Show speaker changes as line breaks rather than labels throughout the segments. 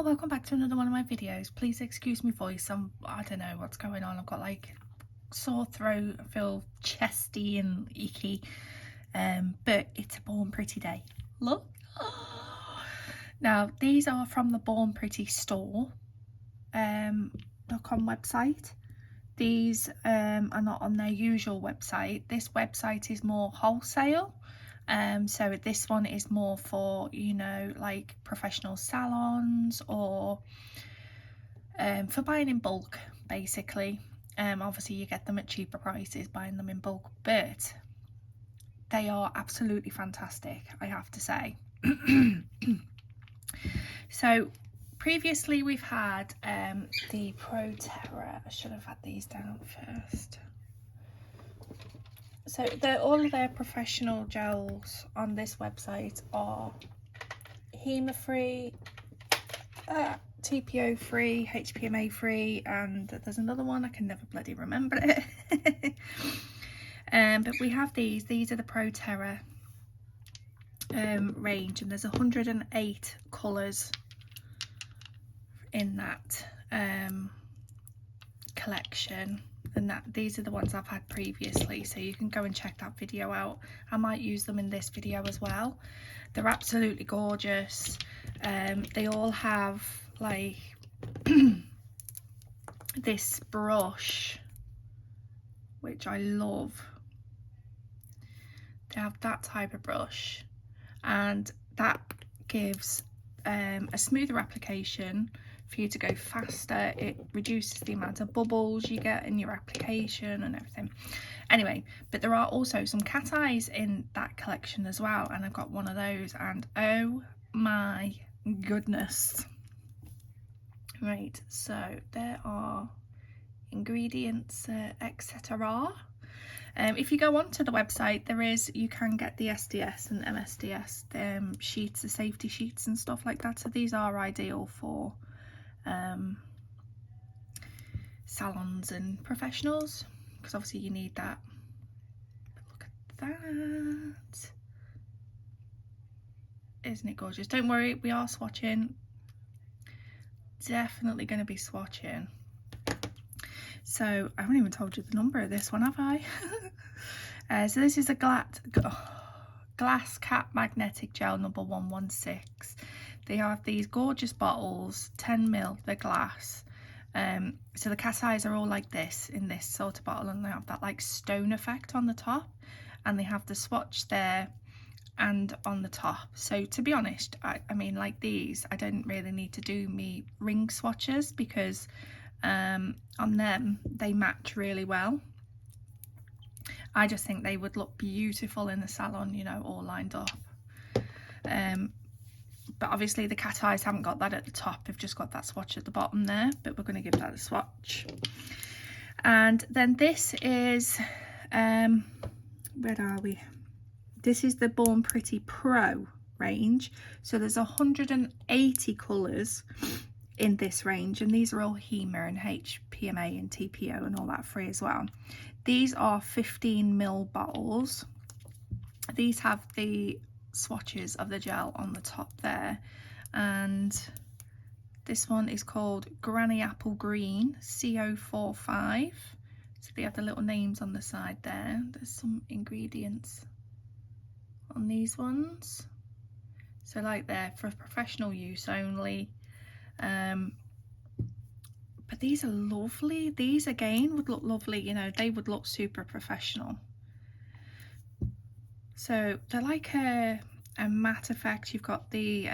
welcome back to another one of my videos. Please excuse my voice. I don't know what's going on. I've got like sore throat. I feel chesty and icky. But it's a Born Pretty day. Look. Now these are from the Born Pretty store .com website. These are not on their usual website. This website is more wholesale. So this one is more for, you know, like professional salons or for buying in bulk, basically. Obviously you get them at cheaper prices buying them in bulk, but they are absolutely fantastic, I have to say. So previously we've had the TERRA. I should have had these down first. So all of their professional gels on this website are Hema-Free, TPO-Free, HPMA-free, and there's another one, I can never bloody remember it. But we have these are the TERRA range, and there's 108 colours in that collection. And these are the ones I've had previously, so you can go and check that video out. I might use them in this video as well. They're absolutely gorgeous. They all have like this brush, which I love. They have that type of brush, and that gives a smoother application for you to go faster. It reduces the amount of bubbles you get in your application and everything. Anyway, but there are also some cat eyes in that collection as well, and I've got one of those, and oh my goodness. Right, so there are ingredients, etc. If you go onto the website, you can get the SDS and MSDS sheets, the safety sheets and stuff like that. So these are ideal for salons and professionals, because obviously you need that. But look at that, isn't it gorgeous? Don't worry, we are swatching, definitely going to be swatching. So I haven't even told you the number of this one, have I? So this is a glass cap magnetic gel number 116. They have these gorgeous bottles, 10ml, they're glass. So the cat eyes are all like this, in this sort of bottle, and they have that like stone effect on the top, and they have the swatch there and on the top. So to be honest, I mean, like these, I don't really need to do me ring swatches, because on them they match really well. I just think they would look beautiful in the salon, you know, all lined up. But obviously the cat eyes haven't got that at the top, they've just got that swatch at the bottom there, but we're going to give that a swatch. And then this is where are we? This is the Born Pretty Pro range. So there's 180 colours in this range, and these are all Hema and HPMA and TPO and all that free as well. These are 15ml bottles. These have the swatches of the gel on the top there, and this one is called Granny Apple Green CO45. So they have the little names on the side there. There's some ingredients on these ones, so like they're for professional use only. But these are lovely. These again would look lovely, you know, they would look super professional. So they're like a matte effect. You've got the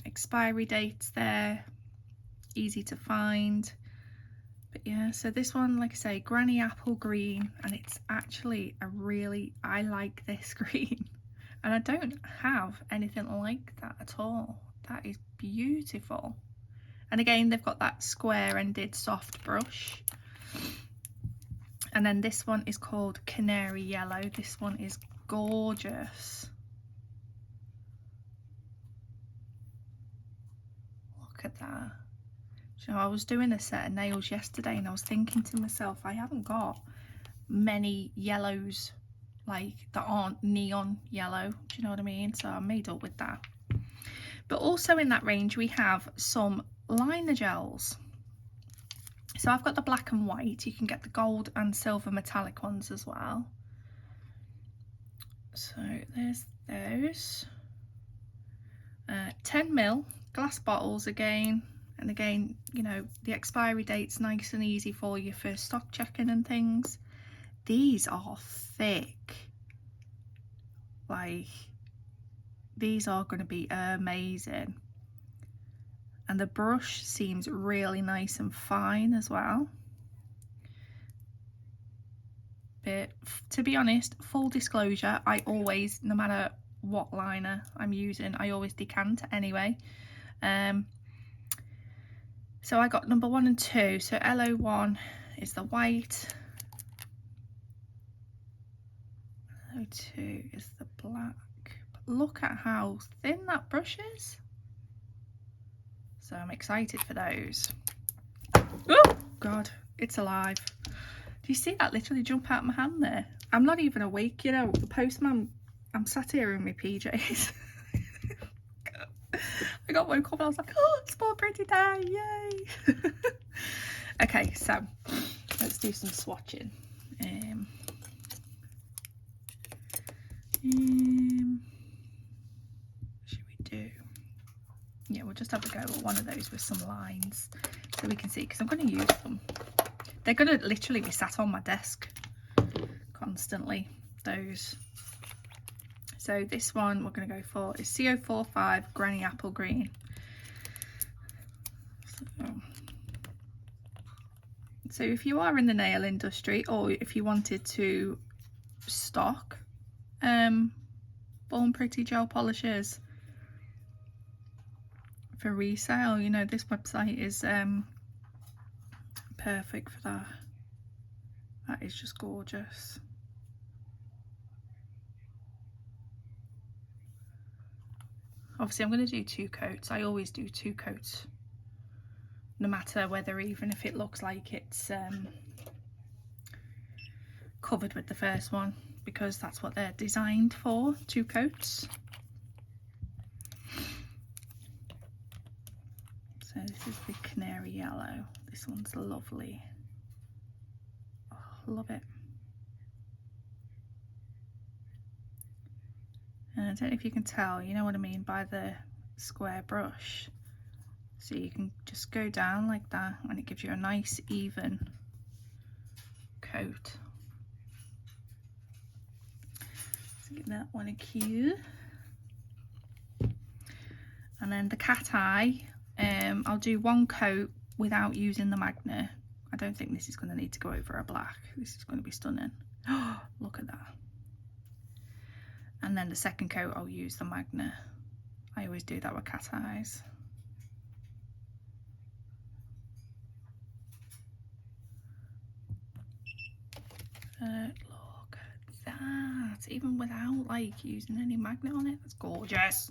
expiry dates there, easy to find. But yeah, so this one, like I say, Granny Apple Green, and it's actually I like this green, and I don't have anything like that at all. That is beautiful. And again, they've got that square ended soft brush. And then this one is called Canary Yellow. This one is gorgeous. Look at that. You know, I was doing a set of nails yesterday, and I was thinking to myself, I haven't got many yellows like that aren't neon yellow. Do you know what I mean? So I made up with that. But also in that range we have some liner gels. So I've got the black and white. You can get the gold and silver metallic ones as well. So there's those. 10ml glass bottles again. And again, you know, the expiry date's nice and easy for you for stock checking and things. These are thick. Like, these are going to be amazing. And the brush seems really nice and fine as well. But to be honest, full disclosure, I always, no matter what liner I'm using, I always decant anyway. So I got number 1 and 2. So LO1 is the white. LO2 is the black. But look at how thin that brush is. So I'm excited for those. Oh God, it's alive. Do you see that literally jump out of my hand there? I'm not even awake, you know. The postman, I'm sat here in my PJs. I got woke up and I was like, oh, it's more pretty day, yay. Okay, so let's do some swatching. Should we do? Yeah, we'll just have a go at one of those with some lines so we can see, because I'm going to use them. They're going to literally be sat on my desk constantly, those. So this one we're going to go for is CO45 Granny Apple Green. So if you are in the nail industry, or if you wanted to stock Born Pretty gel polishes for resale, you know, this website is perfect for that. That is just gorgeous. Obviously I'm going to do 2 coats. I always do 2 coats, no matter whether, even if it looks like it's covered with the first one, because that's what they're designed for, 2 coats. So this is the canary yellow. This one's lovely. Oh, love it. And I don't know if you can tell, you know what I mean by the square brush. So you can just go down like that and it gives you a nice even coat. So give that one a cue. And then the cat eye, I'll do 1 coat without using the magnet. I don't think this is going to need to go over a black. This is going to be stunning. Oh, look at that. And then the second coat I'll use the magnet. I always do that with cat eyes. Look at that. Even without like using any magnet on it, that's gorgeous.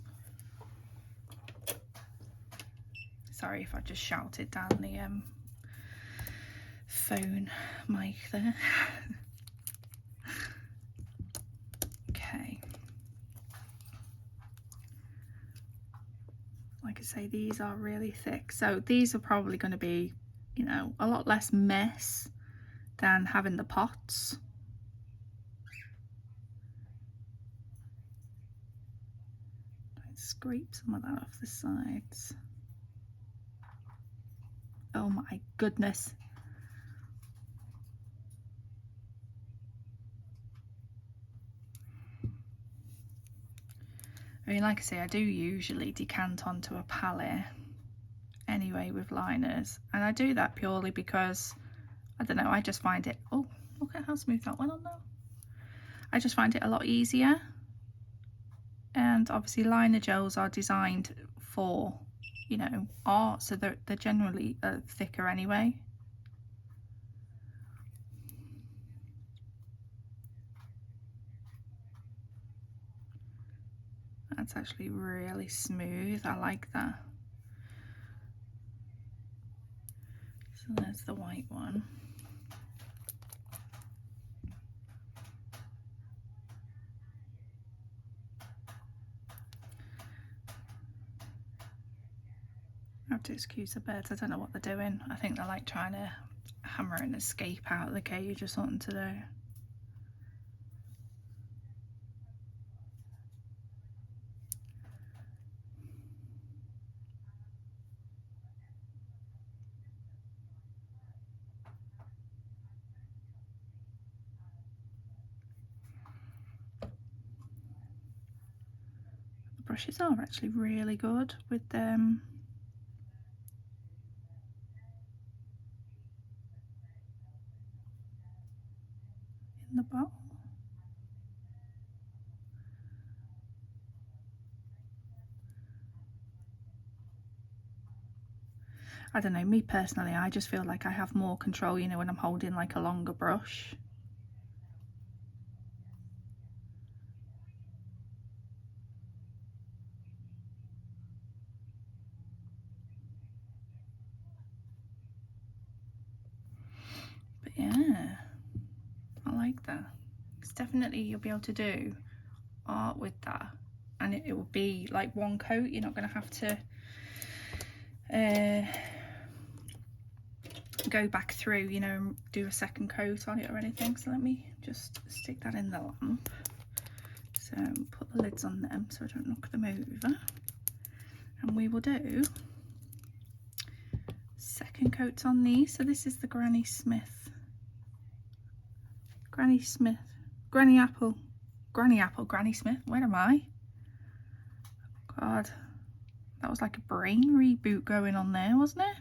Sorry if I just shouted down the phone mic there. Okay. Like I say, these are really thick. So these are probably going to be, you know, a lot less mess than having the pots. Let's scrape some of that off the sides. Oh my goodness. I mean, like I say, I do usually decant onto a palette anyway with liners, and I do that purely because, I don't know, I just find it, oh, look at how smooth that went on though. I just find it a lot easier, and obviously liner gels are designed for, you know, art, so they're generally thicker anyway. That's actually really smooth. I like that. So there's the white one. have to excuse the birds. I don't know what they're doing. I think they're like trying to hammer and escape out of the cage or something to do. The brushes are actually really good with them. In the bottle. I don't know, me personally, I just feel like I have more control, you know, when I'm holding like a longer brush. But yeah, I like that. It's definitely, you'll be able to do art with that, and it will be like one coat. You're not going to have to go back through, you know, and do a second coat on it or anything. So let me just stick that in the lamp. So put the lids on them so I don't knock them over, and we will do second coats on these. So this is the Granny Smith. Where am I? God, that was like a brain reboot going on there, wasn't it?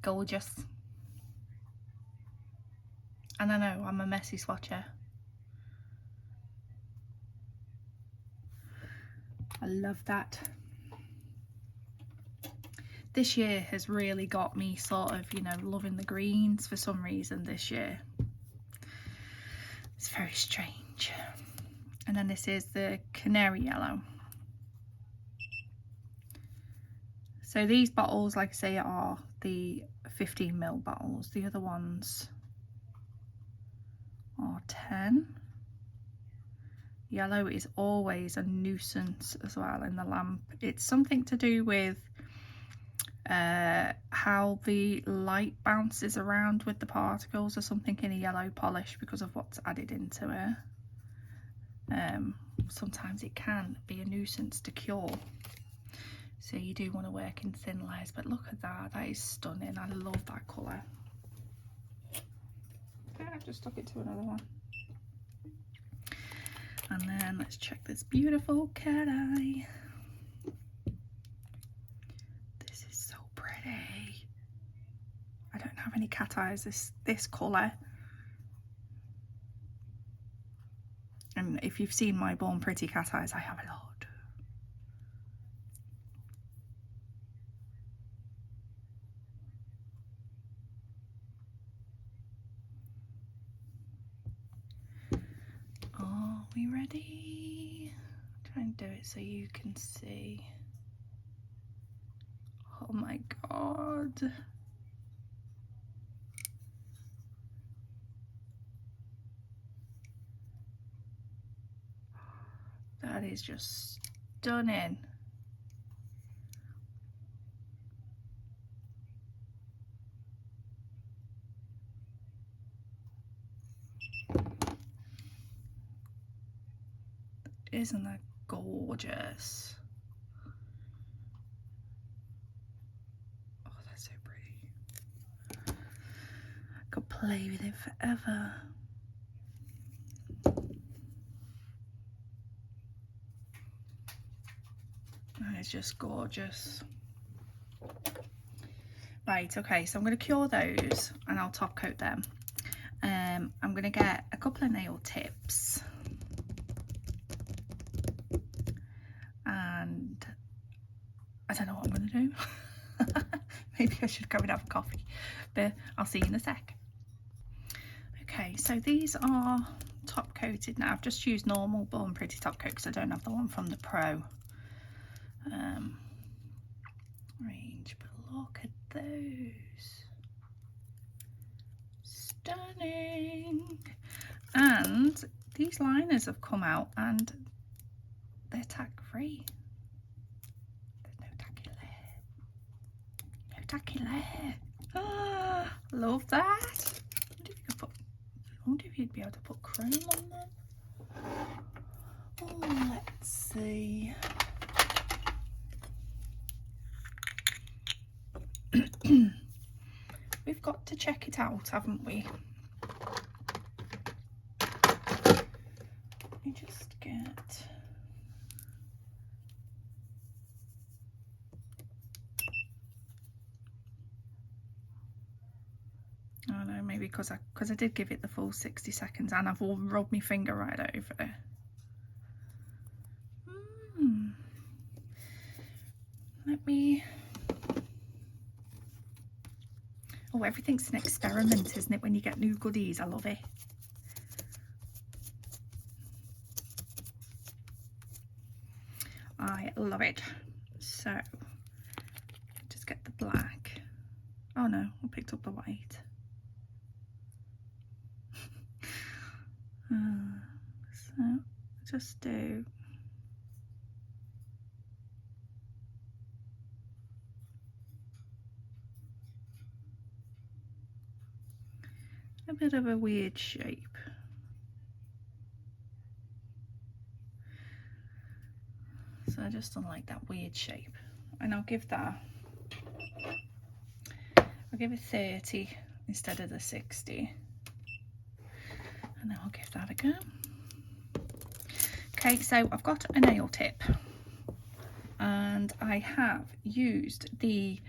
Gorgeous. And I know I'm a messy swatcher. I love that. This year has really got me sort of, you know, loving the greens for some reason this year. It's very strange. And then this is the canary yellow. So these bottles, like I say, are the 15ml bottles. The other ones are 10. Yellow is always a nuisance as well in the lamp. It's something to do with how the light bounces around with the particles or something in a yellow polish because of what's added into it. Sometimes it can be a nuisance to cure, so you do want to work in thin layers. But look at that, that is stunning. I love that colour. Okay, I've just stuck it to another one. And then let's check this beautiful cat eye. This is so pretty. I don't have any cat eyes this colour. And if you've seen my Born Pretty cat eyes, I have a lot. Are we ready? Try and do it so you can see. Oh my god. That is just stunning. Isn't that gorgeous? Oh, that's so pretty. I could play with it forever. That is just gorgeous. Right, okay, so I'm going to cure those and I'll top coat them. I'm going to get a couple of nail tips. And I don't know what I'm going to do. Maybe I should go and have a coffee, but I'll see you in a sec. Okay, so these are top coated now. I've just used normal Born Pretty top coat because I don't have the one from the Pro range, but look at those. stunning. And these liners have come out and they're tack free. There's no tacky layer. No tacky layer. Ah, love that. I wonder if you'd be able to put chrome on them. Oh, let's see. We've got to check it out, haven't we? Let me just get... I don't know, maybe because I did give it the full 60 seconds and I've all rubbed my finger right over it. Let me... Oh, everything's an experiment, isn't it, when you get new goodies? I love it. I love it. So, just get the black. Oh no, I picked up the white. So, just do... a bit of a weird shape. So I just don't like that weird shape. And I'll give that, I'll give it 30 instead of the 60. And then I'll give that a go. Okay, so I've got a nail tip. And I have used the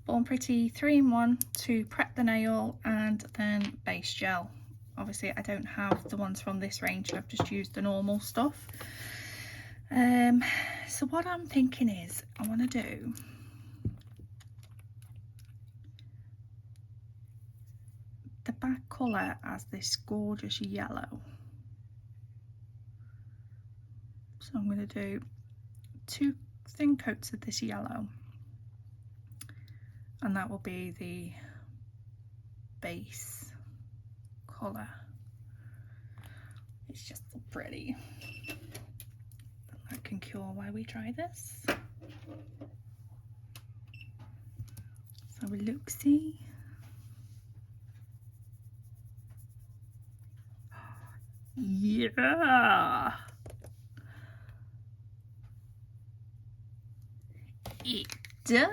Born Pretty 3-in-1 to prep the nail and then base gel. Obviously I don't have the ones from this range, so I've just used the normal stuff. So what I'm thinking is I want to do the back colour as this gorgeous yellow. So I'm going to do 2 thin coats of this yellow. And that will be the base colour. It's just so pretty. That can cure while we try this. So we look, see. Yeah. It does.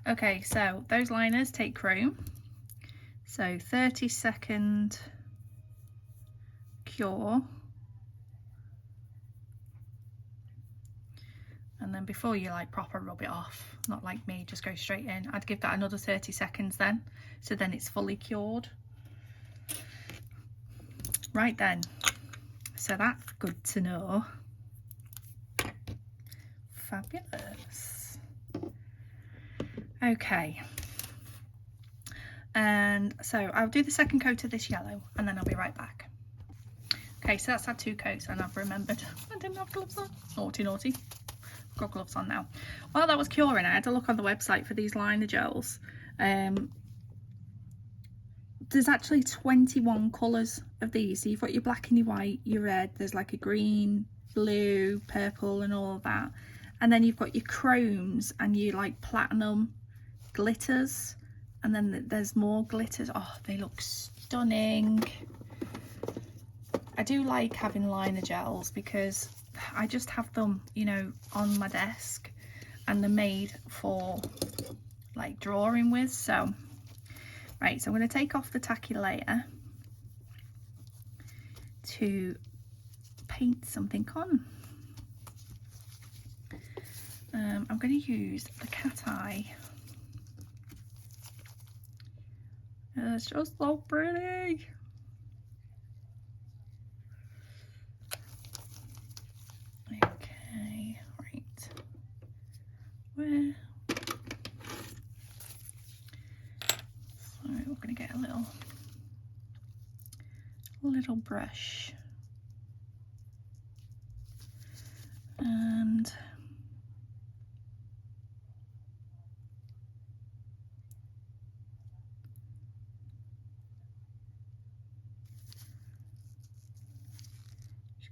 Okay, so those liners take chrome. So 30-second cure. And then before you like proper rub it off, not like me, just go straight in. I'd give that another 30 seconds then. So then it's fully cured. Right then. So that's good to know. Fabulous. Okay. And so I'll do the second coat of this yellow and then I'll be right back. Okay, so that's had 2 coats and I've remembered I didn't have gloves on. Naughty, naughty. I've got gloves on now. While that was curing, I had to look on the website for these liner gels. There's actually 21 colours of these. So you've got your black and your white, your red, there's like a green, blue, purple and all of that. And then you've got your chromes and your like platinum glitters. And then there's more glitters. Oh, they look stunning. I do like having liner gels because I just have them, you know, on my desk and they're made for like drawing with. So, right, so I'm going to take off the tacky layer to paint something on. I'm going to use the cat eye. It's just so pretty. Okay, right. Where? So we're going to get a little brush. And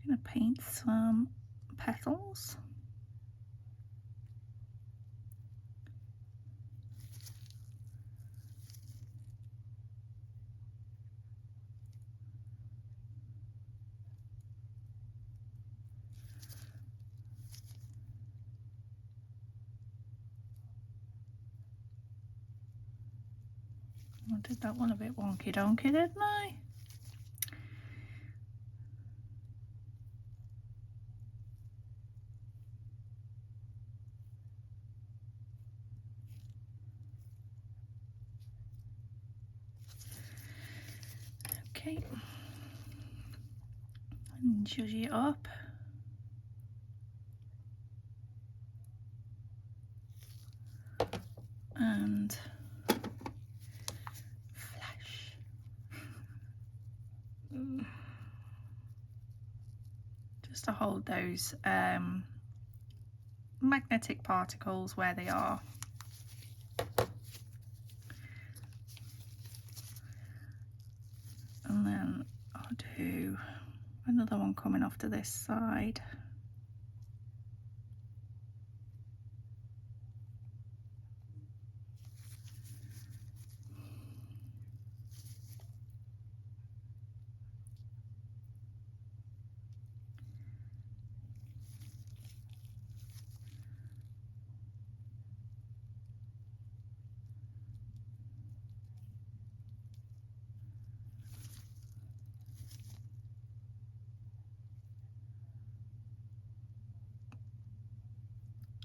Just going to paint some petals. I did that one a bit wonky donkey, didn't I? Okay. And zhuzh it up. And flash. Just to hold those magnetic particles where they are. And then I'll do another one coming off to this side.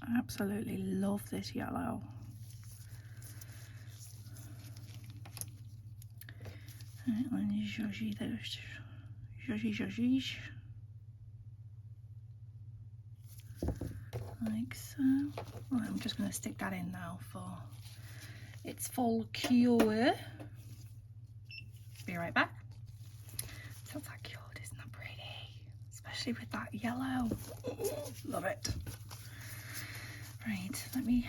I absolutely love this yellow. Right, let me zhuzh those. Zhuzh. Like so. Well, I'm just going to stick that in now for its full cure. Be right back. That's that cured, isn't that pretty? Especially with that yellow. Love it. Right, let me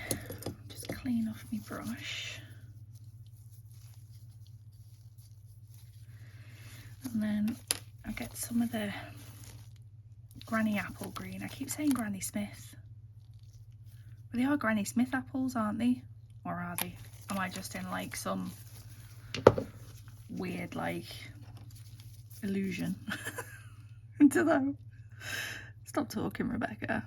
just clean off my brush. And then I'll get some of the Granny Apple green. I keep saying Granny Smith. But they are Granny Smith apples, aren't they? Or are they? Am I just in like some weird like illusion? Into that. Stop talking, Rebecca.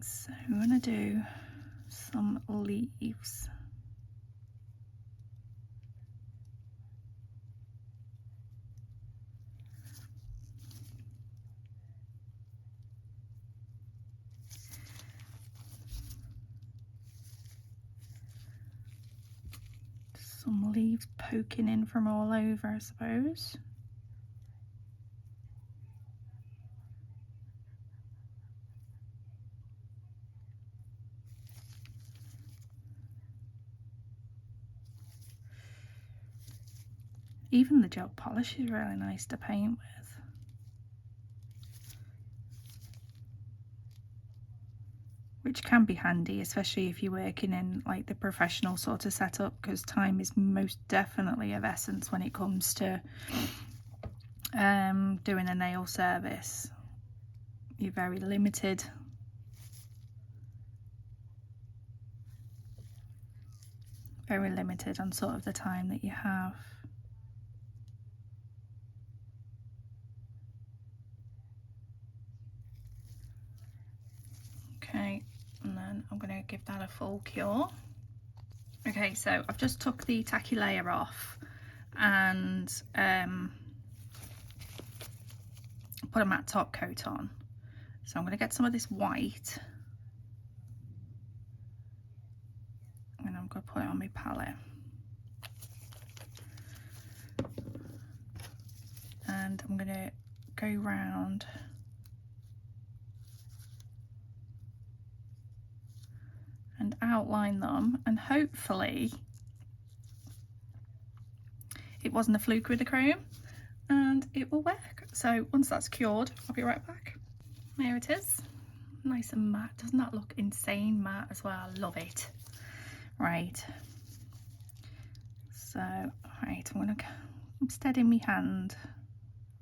So I'm gonna do some leaves. Some leaves poking in from all over, I suppose. Even the gel polish is really nice to paint with. Which can be handy, especially if you're working in like the professional sort of setup, because time is most definitely of essence when it comes to doing a nail service. You're very limited. Very limited on sort of the time that you have. Okay, and then I'm going to give that a full cure. Okay, so I've just took the tacky layer off and put a matte top coat on. So I'm going to get some of this white and I'm going to put it on my palette. And I'm going to go round and outline them, and hopefully it wasn't a fluke with the chrome and it will work. So once that's cured, I'll be right back. There it is, nice and matte. Doesn't that look insane matte as well? I love it. Right, so right, I'm steadying my hand.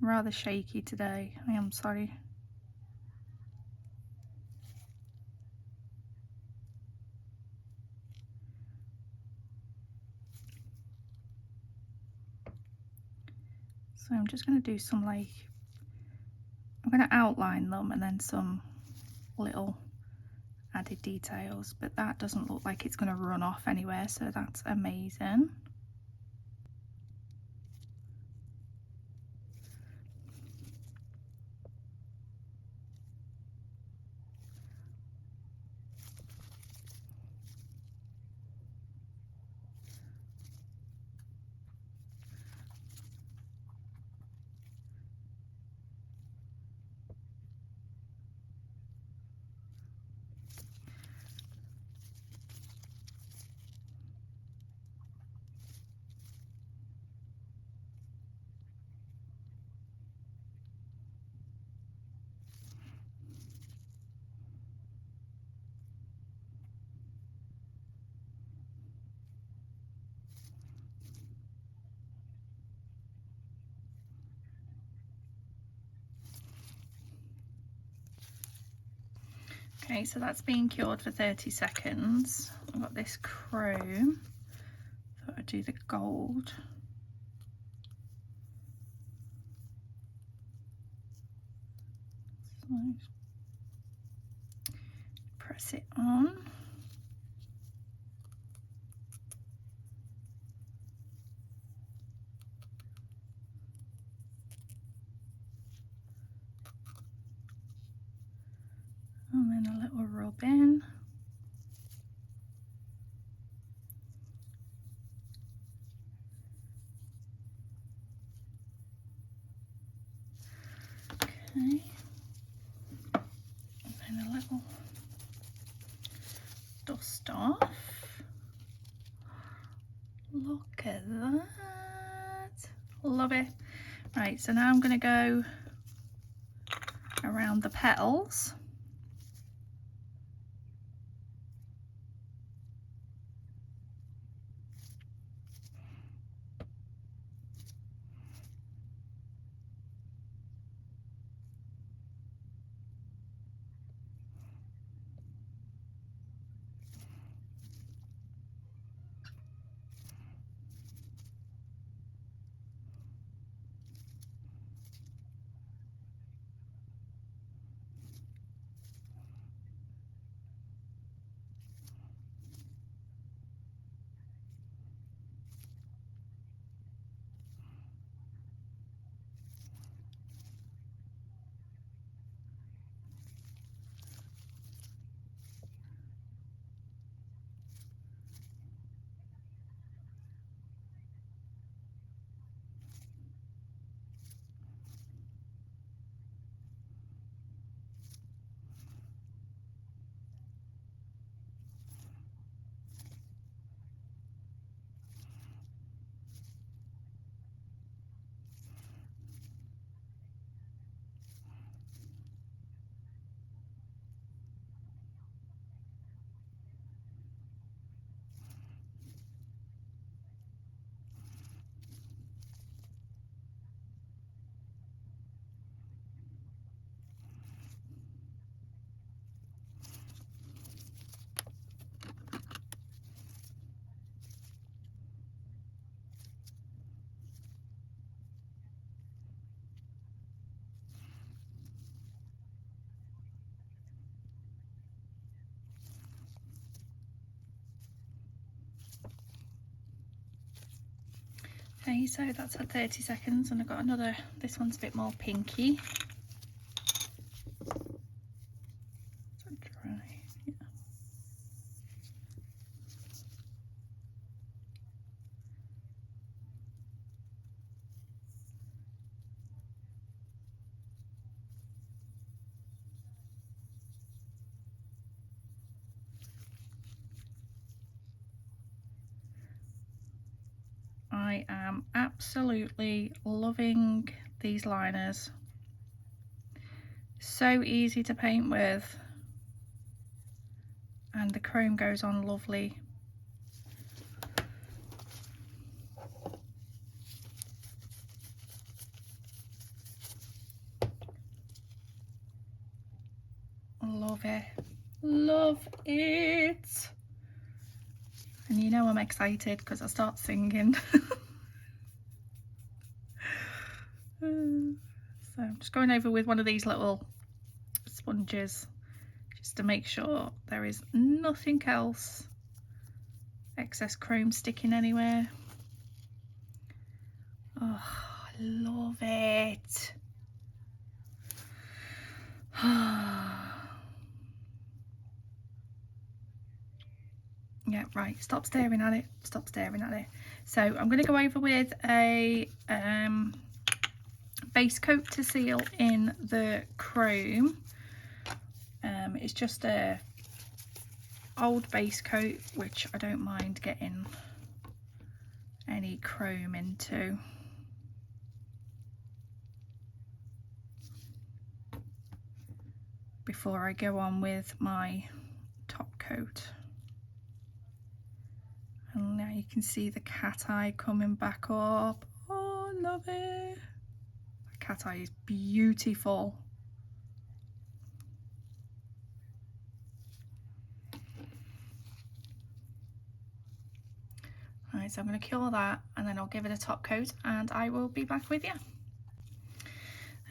Rather shaky today, I am sorry. So I'm just going to do some, like, I'm going to outline them and then some little added details, but that doesn't look like it's going to run off anywhere, so that's amazing. Okay, so that's being cured for 30 seconds. I've got this chrome. Thought I'd do the gold. So press it on. And then a little rub in. Okay. And then a little dust off. Look at that. Love it. Right, so now I'm going to go around the petals. Okay, so that's at 30 seconds and I've got another, this one's a bit more pinky. So dry, yeah. I am absolutely loving these liners. So easy to paint with, and the chrome goes on lovely. love it. Love it. And you know I'm excited because I start singing. So I'm just going over with one of these little sponges just to make sure there is nothing else, excess chrome sticking anywhere. Oh, I love it. Yeah, right, stop staring at it, stop staring at it. So I'm going to go over with a base coat to seal in the chrome. It's just a old base coat which I don't mind getting any chrome into. Before I go on with my top coat. And now you can see the cat eye coming back up. Oh, I love it. The cat eye is beautiful. Right, so I'm going to cure that and then I'll give it a top coat and I will be back with you.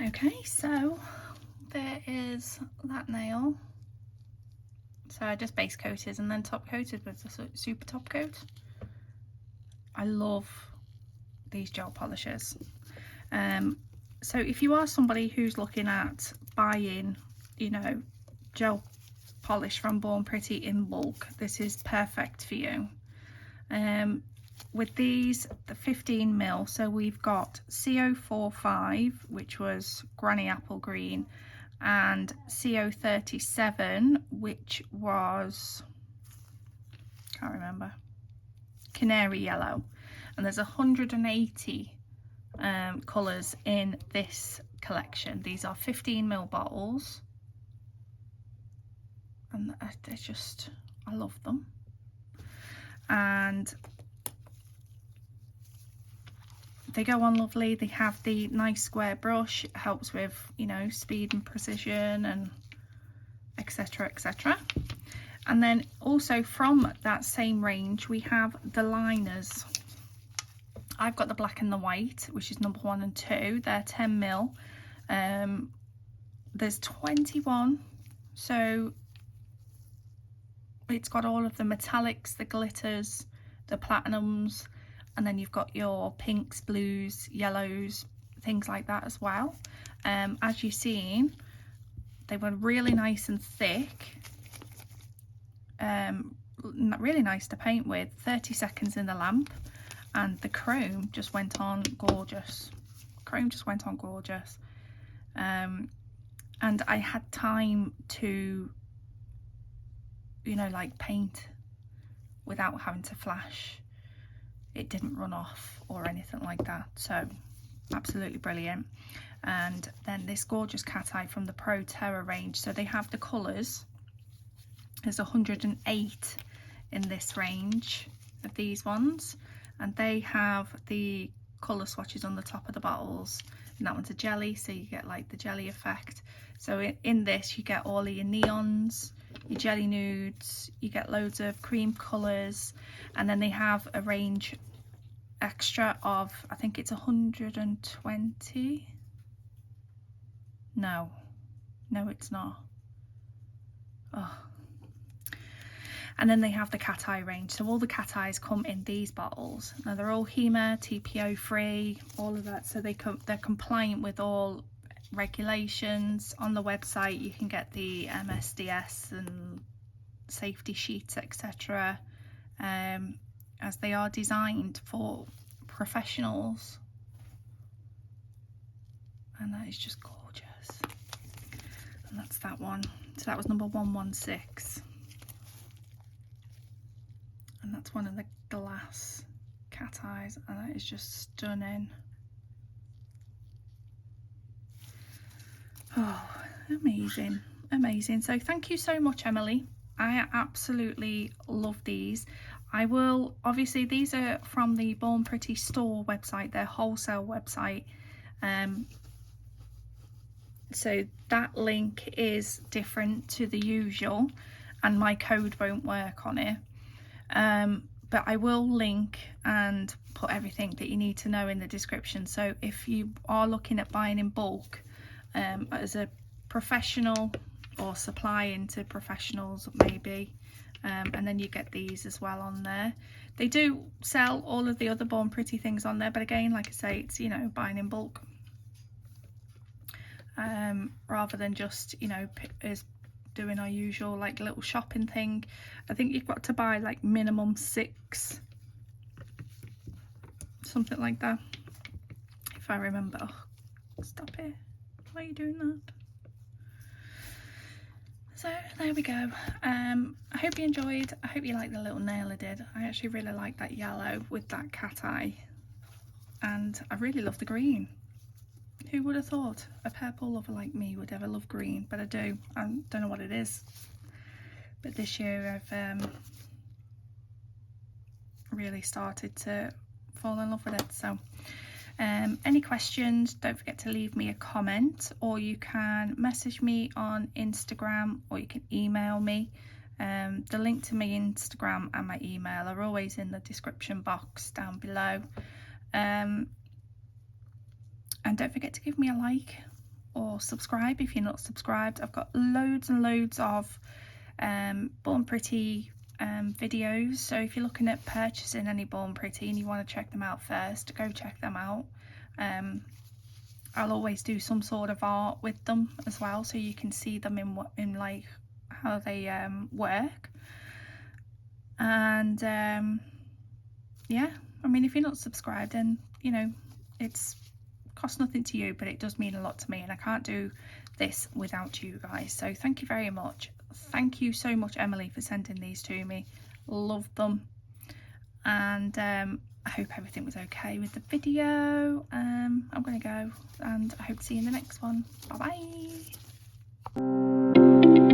Okay, so there is that nail. So I just base coated and then top coated with the super top coat. I love these gel polishes. So if you are somebody who's looking at buying, you know, gel polish from Born Pretty in bulk, this is perfect for you. With these, the 15mm, so we've got CO45, which was Granny Apple Green, and CO37, which was, can't remember, Canary Yellow. And there's 180 colours in this collection. These are 15mm bottles, and they're just, I love them. And they go on lovely. They have the nice square brush. It helps with, you know, speed and precision and etc, etc. And then also from that same range we have the liners. I've got the black and the white, which is number 1 and 2. They're 10mm. There's 21, so it's got all of the metallics, the glitters, the platinums, and then you've got your pinks, blues, yellows, things like that as well. As you've seen, they were really nice and thick, really nice to paint with. 30 seconds in the lamp, and the chrome just went on gorgeous. Chrome just went on gorgeous. And I had time to, you know, like paint without having to flash. It didn't run off or anything like that, so absolutely brilliant. And then this gorgeous cat eye from the Pro TERRA range. So they have the colours. There's 108 in this range of these ones, and they have the colour swatches on the top of the bottles. And that one's a jelly, so you get like the jelly effect. So in this you get all of your neons, your jelly nudes, you get loads of cream colours, and then they have a range extra of, I think it's 120. No it's not. Oh. And then they have the cat eye range, so all the cat eyes come in these bottles. Now they're all Hema, TPO-Free, all of that, so they're compliant with all regulations. On the website you can get the MSDS and safety sheets, etc, as they are designed for professionals. And that is just gorgeous. And that's that one. So that was number 116. And that's one of the glass cat eyes, and that is just stunning. Oh, amazing, amazing. So thank you so much, Aimeili. I absolutely love these. I will, obviously these are from the Born Pretty store website, their wholesale website. So that link is different to the usual, and my code won't work on it. But I will link and put everything that you need to know in the description. So if you are looking at buying in bulk as a professional or supplying to professionals maybe, and then you get these as well on there. They do sell all of the other Born Pretty things on there, but again, like I say, it's, you know, buying in bulk rather than just, you know, as doing our usual like little shopping thing. I think you've got to buy like minimum 6, something like that, if I remember. Oh, stop it, why are you doing that? So there we go. I hope you enjoyed. I hope you liked the little nail I did. I actually really like that yellow with that cat eye, and I really love the green. Who would have thought a purple lover like me would ever love green? But I do. I don't know what it is, but this year I've really started to fall in love with it. So any questions, don't forget to leave me a comment, or you can message me on Instagram, or you can email me. The link to my Instagram and my email are always in the description box down below. And don't forget to give me a like or subscribe if you're not subscribed. I've got loads and loads of Born Pretty videos, so if you're looking at purchasing any Born Pretty and you want to check them out first, go check them out. I'll always do some sort of art with them as well, so you can see them in like how they work. And yeah, I mean, if you're not subscribed, then you know, it's costs nothing to you, but it does mean a lot to me, and I can't do this without you guys. So thank you very much. Thank you so much, Emily, for sending these to me. Love them. And I hope everything was okay with the video. I'm gonna go, and I hope to see you in the next one. Bye bye.